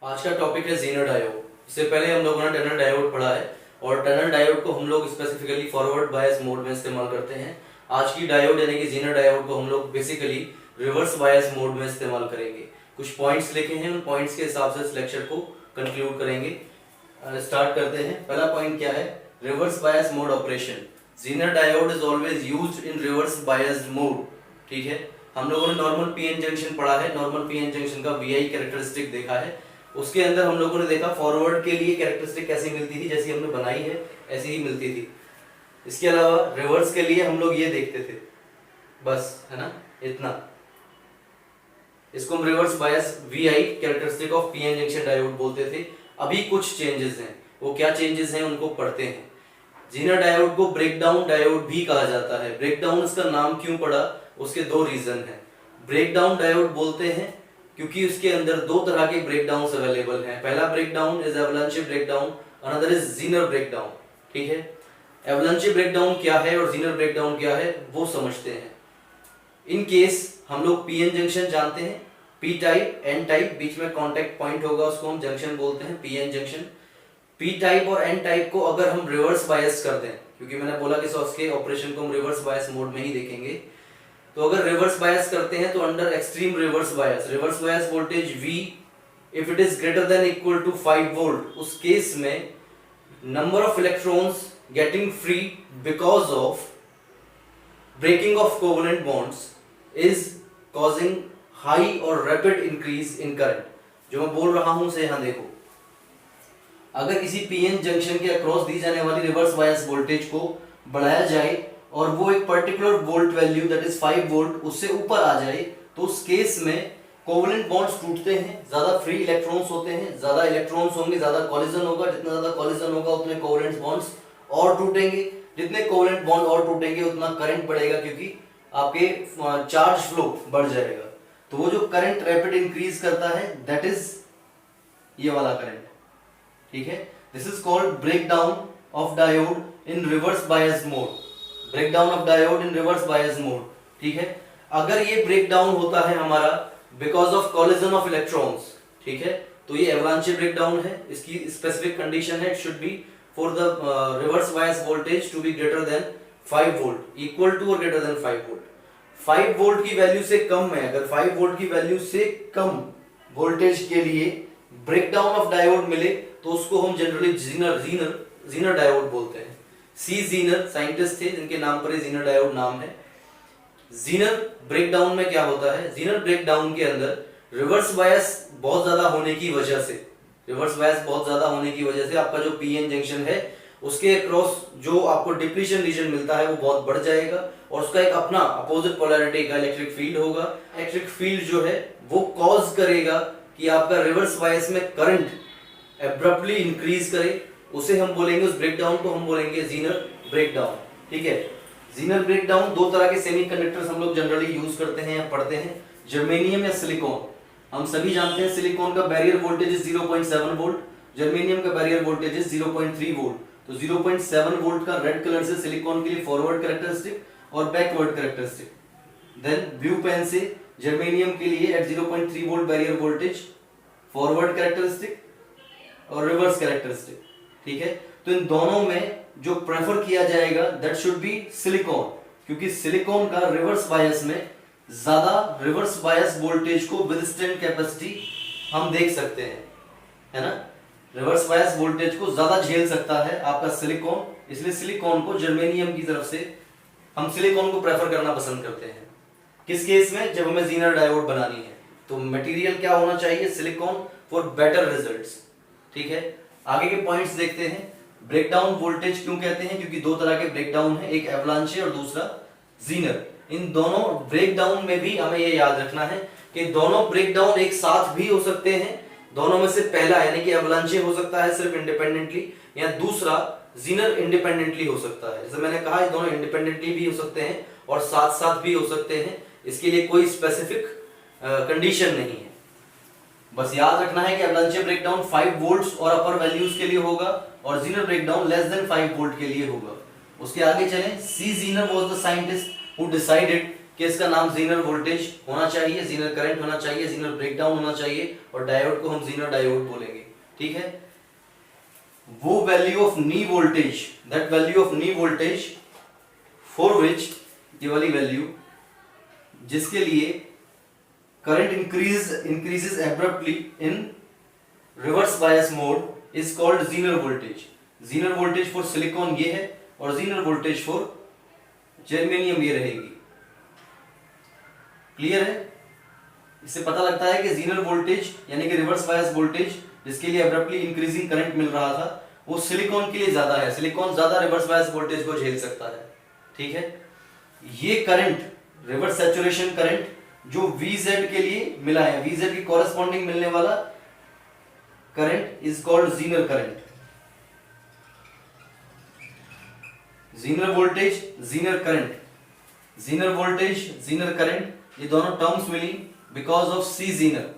आज का टॉपिक है जीनर डायोड। इससे पहले हम लोगों ने टनल डायोड पढ़ा है और टनल डायोड को हम लोग स्पेसिफिकली फॉरवर्ड बायस मोड में इस्तेमाल करते हैं। आज की डायोड यानी कि जीनर डायोड को हम लोग बेसिकली रिवर्स बायस मोड में इस्तेमाल करेंगे। कुछ पॉइंट्स लिखे हैं, उन पॉइंट्स के हिसाब से इस लेक्चर को कंक्लूड करेंगे। स्टार्ट करते हैं। पहला पॉइंट क्या है? Reverse bias mode operation. Zener diode is always used in reverse biased mode. ठीक है, हम लोगों ने नॉर्मल पीएन जंक्शन पढ़ा है, नॉर्मल पीएन जंक्शन का वीआई कैरेक्टरिस्टिक देखा है। उसके अंदर हम लोगों ने देखा फॉरवर्ड के लिए कैरेक्टरिस्टिक कैसी मिलती थी, जैसी हमने बनाई है ऐसी ही मिलती थी। इसके अलावा रिवर्स के लिए हम लोग ये देखते थे, बस, है ना, इतना। इसको हम reverse bias VI characteristic of PN junction diode बोलते थे। अभी कुछ चेंजेस हैं, वो क्या चेंजेस हैं उनको पढ़ते हैं। जीनर डायोड को ब्रेकडाउन डायोड भी कहा जाता है। ब्रेकडाउन इसका नाम क्यों पड़ा, उसके दो रीजन हैं। ब्रेकडाउन डायोड बोलते हैं क्योंकि उसके अंदर दो तरह के ब्रेकडाउन्स अवेलेबल हैं। पहला breakdown is एवलांचे breakdown, another is Zener breakdown. ठीक है, एवलांचे ब्रेकडाउन क्या है और जीनर ब्रेकडाउन क्या है वो समझते हैं। इन केस हम लोग पीएन जंक्शन जानते हैं, पी टाइप एन टाइप, बीच में कांटेक्ट पॉइंट होगा, उसको हम जंक्शन बोलते हैं, पीएन जंक्शन। पी टाइप और एन टाइप को अगर हम रिवर्स बायस कर दें, क्योंकि मैंने बोला कि सॉस के ऑपरेशन को हम रिवर्स बायस मोड में ही देखेंगे, तो अगर रिवर्स बायस करते हैं तो under extreme reverse bias voltage V if it is greater than equal to 5 volt, उस केस में number of electrons getting free because of breaking of covalent bonds is causing high और rapid increase in current. जो मैं बोल रहा हूं उसे यहां देखो। अगर किसी पीएन जंक्शन के अक्रॉस दी जाने वाली रिवर्स बायस वोल्टेज को बढ़ाया जाए और वो एक particular volt value that is 5 volt उससे ऊपर आ जाए, तो उस केस में कोवेलेंट बॉन्ड्स टूटते हैं, ज्यादा फ्री इलेक्ट्रॉन्स होते हैं, ज्यादा इलेक्ट्रॉन्स होंगे ज्यादा कॉलिजन होगा, जितना ज्यादा कॉलिजन होगा उतने कोवेलेंट बॉन्ड्स और टूटेंगे, जितने कोवेलेंट बॉन्ड और टूटेंगे उतना करंट बढ़ेगा, क्योंकि आपके चार्ज फ्लो बढ़ जाएगा। तो वो जो करंट रैपिड इंक्रीज करता है दैट इज ये वाला करंट। ठीक है, this is called breakdown of diode in reverse bias mode. Breakdown of diode in reverse bias mode. ठीक है, अगर ये ब्रेकडाउन होता है हमारा because of collision of electrons, ठीक है, तो ये एवलांचे ब्रेकडाउन है। इसकी स्पेसिफिक कंडीशन है, it should be for the reverse bias voltage to be greater than 5 volt, equal to और ग्रेटर देन 5 वोल्ट। 5 वोल्ट की वैल्यू से कम है, अगर 5 वोल्ट की वैल्यू से कम वोल्टेज के लिए ब्रेकडाउन ऑफ डायोड मिले तो उसको हम जनरली जीनर डायोड बोलते हैं। सी जीनर साइंटिस्ट थे जिनके नाम पर जीनर डायोड नाम है। जीनर ब्रेकडाउन में क्या होता है? जीनर ब्रेकडाउन के अंदर रिवर्स बायस बहुत ज्यादा होने की वजह से आपका जो पीएन जंक्शन है उसके अक्रॉस जो आपको डिप्लीशन रीजन मिलता है वो बहुत बढ़ जाएगा और उसका एक अपना अपोजिट पोलैरिटी का इलेक्ट्रिक फील्ड होगा। इलेक्ट्रिक फील्ड जो है वो कॉज करेगा कि आपका रिवर्स बायस में करंट एब्रप्टली इंक्रीज करे, उसे हम बोलेंगे, उस ब्रेकडाउन को हम बोलेंगे जीनर ब्रेकडाउन। ठीक है, जीनर ब्रेकडाउन दो तरह के सेमीकंडक्टर्स हम लोग जनरली यूज करते हैं या पढ़ते हैं, जर्मेनियम या सिलिकॉन। हम सभी जानते हैं सिलिकॉन का barrier voltage is 0.7 volt, germanium का बैरियर वोल्टेज इज 0.3 वोल्ट। तो 0.7 वोल्ट का रेड कलर से सिलिकॉन के लिए फॉरवर्ड कैरेक्टरिस्टिक और backward characteristic, then blue pen से जर्मेनियम के लिए at 0.3 volt barrier voltage forward characteristic और रिवर्स कैरेक्टरिस्टिक। ठीक है, तो इन दोनों में जो प्रेफर किया जाएगा दैट शुड बी सिलिकॉन, क्योंकि सिलिकॉन का रिवर्स बायस में ज्यादा रिवर्स बायस वोल्टेज को विदस्टैंड कैपेसिटी हम देख सकते हैं, है ना। रिवर्स बायस वोल्टेज को ज्यादा झेल सकता है आपका सिलिकॉन, इसलिए सिलिकॉन को जर्मेनियम की तरफ से हम सिलिकॉन को प्रेफर करना पसंद करते हैं। किस केस में? जब हमें जीनर डायोड बनानी है तो मटेरियल क्या होना चाहिए? Silicon for better results. ठीक है, आगे के पॉइंट्स देखते हैं। ब्रेकडाउन वोल्टेज क्यों कहते हैं? क्योंकि दो तरह के ब्रेकडाउन है, एक एवलांचे और दूसरा जीनर। इन दोनों ब्रेकडाउन में भी हमें ये याद रखना है कि दोनों ब्रेकडाउन एक साथ भी हो सकते हैं। दोनों में से पहला यानी कि एवलांचे हो सकता है सिर्फ इंडिपेंडेंटली, या दूसरा जीनर इंडिपेंडेंटली हो सकता है। जैसे मैंने कहा ये दोनों इंडिपेंडेंटली भी हो सकते हैं और साथ साथ भी हो सकते हैं, इसके लिए कोई स्पेसिफिक कंडीशन नहीं है। बस याद रखना है कि एवलांचे ब्रेकडाउन 5 वोल्ट्स और अपर वैल्यूज के लिए होगा और zener breakdown less than 5 volt के लिए होगा। उसके आगे चलें। C Zener was the scientist who decided कि इसका नाम जीनर वोल्टेज होना चाहिए, जीनर करंट होना चाहिए, जीनर ब्रेकडाउन होना चाहिए, और डायोड को हम जीनर डायोड बोलेंगे। ठीक है, वो value of knee voltage, that value of knee voltage for which, ये वाली वैल्यू जिसके लिए current increases abruptly in reverse bias mode is called Zener voltage. Zener voltage for silicon ये है और जीनर वोल्टेज फॉर जर्मेनियम ये रहेगी। Clear है? इससे पता लगता है कि जीनर वोल्टेज यानी कि रिवर्स बायस वोल्टेज जिसके लिए एब्रप्टली इंक्रीजिंग करंट मिल रहा था वो सिलिकॉन के लिए ज्यादा है, सिलिकॉन ज्यादा रिवर्स बायस वोल्टेज को झेल सकता है। ठीक है, ये करंट रिवर्स सैचुरेशन करंट जो VZ के लिए मिला है, VZ की कॉरेस्पॉन्डिंग मिलने वाला current is called Zener current. Zener voltage, Zener current, Zener voltage, Zener current, ये दोनों टर्म्स मिली बिकॉज ऑफ सी जीनर।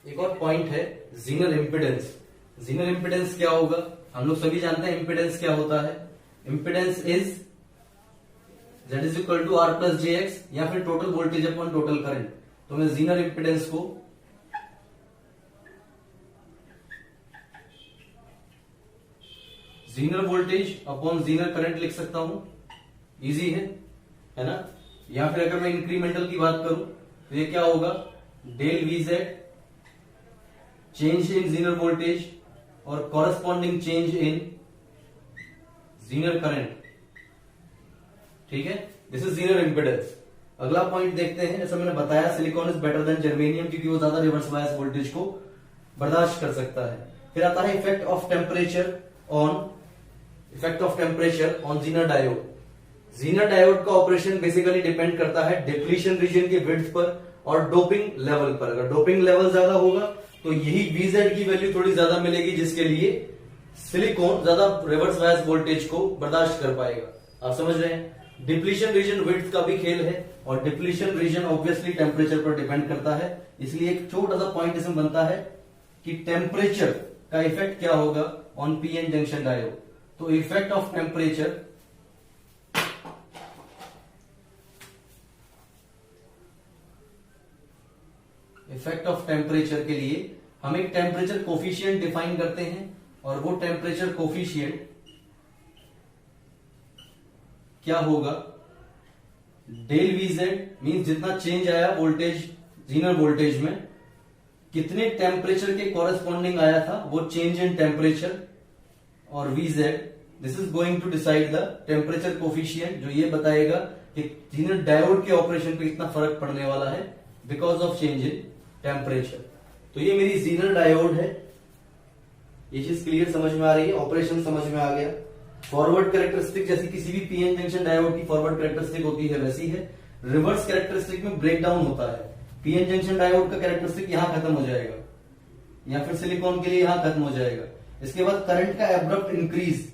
एक और पॉइंट है जीनर इंपिडेंस। जीनर इंपिडेंस क्या होगा? हम लोग सभी जानते हैं इंपिडेंस क्या होता है। Impedance is Z is equal to R plus JX या फिर total voltage upon total current. तो मैं जीनर इंपिडेंस को Zener voltage upon Zener current लिख सकता हूं, इजी है ना। या फिर अगर मैं इंक्रीमेंटल की बात करूं तो ये क्या होगा, del VZ change in zener voltage और corresponding change in zener current. ठीक है, दिस इज जीनर इंपिडेंस। अगला पॉइंट देखते हैं, जैसा मैंने बताया silicon is better than germanium क्योंकि वो ज्यादा रिवर्स बायस वोल्टेज को बर्दाश्त कर सकता है। फिर आता है effect of temperature on Zener diode. Zener diode का ऑपरेशन बेसिकली डिपेंड करता है डिप्लीशन रीजन के विड्थ पर और डोपिंग लेवल पर। अगर डोपिंग लेवल ज्यादा होगा तो यही VZ की वैल्यू थोड़ी ज्यादा मिलेगी जिसके लिए सिलिकॉन ज्यादा रिवर्स बायस वोल्टेज को बर्दाश्त कर पाएगा। आप समझ रहे हैं? डिप्लीशन रीजन विड्थ का भी खेल है और डिप्लीशन रीजन ऑब्वियसली टेम्परेचर पर डिपेंड करता है। इसलिए एक छोटा सा पॉइंट इसमें बनता है कि टेम्परेचर का इफेक्ट क्या होगा ऑन PN जंक्शन डायोड। तो इफेक्ट ऑफ टेम्परेचर के लिए हम एक टेम्परेचर कोफिशिएंट डिफाइन करते हैं और वो टेम्परेचर कोफिशिएंट क्या होगा, डेल VZ मींस जितना चेंज आया वोल्टेज जीनर वोल्टेज में कितने टेम्परेचर के कॉरेस्पॉन्डिंग आया था वो चेंज इन टेम्परेचर, और VZ this is going to decide the temperature coefficient जो ये बताएगा कि जीनर डायोड के ऑपरेशन पे कितना फर्क पड़ने वाला है because of change in temperature. तो ये मेरी जीनर डायोड है। ये चीज क्लियर समझ में आ रही है, ऑपरेशन समझ में आ गया। फॉरवर्ड कैरेक्टरिस्टिक जैसी किसी भी PN जंक्शन डायोड की फॉरवर्ड कैरेक्टरिस्टिक होती है वैसी है। रिवर्स कैरेक्टरिस्टिक में ब्रेकडाउन होता है। PN जंक्शन डायोड का कैरेक्टरिस्टिक यहां खत्म हो जाएगा या फिर सिलिकॉन के लिए यहां खत्म हो जाएगा। इसके बाद करंट का abrupt increase,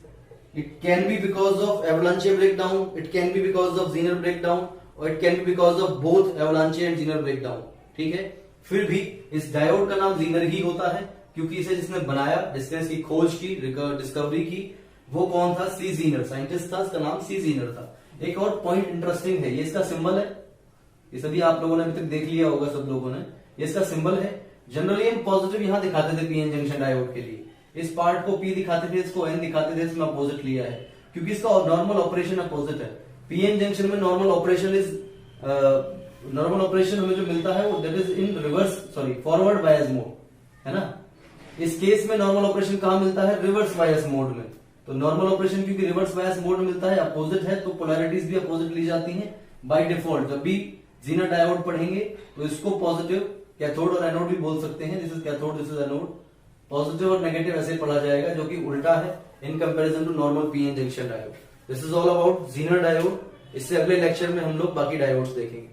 it can be because of avalanche breakdown, it can be because of zener breakdown और it can be because of both avalanche and zener breakdown. ठीक है, फिर भी इस डायोड का नाम जीनर ही होता है क्योंकि इसे जिसने बनाया, जिसने इसकी खोज की, डिस्कवरी की, वो कौन था? सी जीनर साइंटिस्ट था, उसका नाम सी जीनर था। एक और पॉइंट इंटरेस्टिंग है, ये इसका सिंबल है। ये सभी आप लोगों ने अभी तक देख लिया होगा, सब लोगों ने। ये इसका सिंबल है। जनरली हम पॉजिटिव यहां दिखाते थे PN जंक्शन डायोड के लिए, इस पार्ट को P दिखाते थे, इसको N दिखाते थे, इसमें अपोजिट लिया है क्योंकि इसका नॉर्मल ऑपरेशन अपोजिट है। PN जंक्शन में नॉर्मल ऑपरेशन हमें जो मिलता है वो that is in forward bias mode, है ना। इस केस में नॉर्मल ऑपरेशन कहां मिलता है? रिवर्स बायस मोड में। तो नॉर्मल ऑपरेशन क्योंकि रिवर्स बायस मोड में मिलता है, अपोजिट है, तो पोलैरिटीज भी अपोजिट ली जाती हैं बाय डिफॉल्ट। जब भी जीनर डायोड पढ़ेंगे तो इसको पॉजिटिव कैथोड और एनोड भी बोल सकते हैं। This is cathode, this is anode. Positive और नेगेटिव ऐसे पढ़ा जाएगा जो कि उल्टा है in comparison to normal PN junction diode. This is all about Zener diode. इससे अगले लेक्चर में हम लोग बाकी डायोड्स देखेंगे।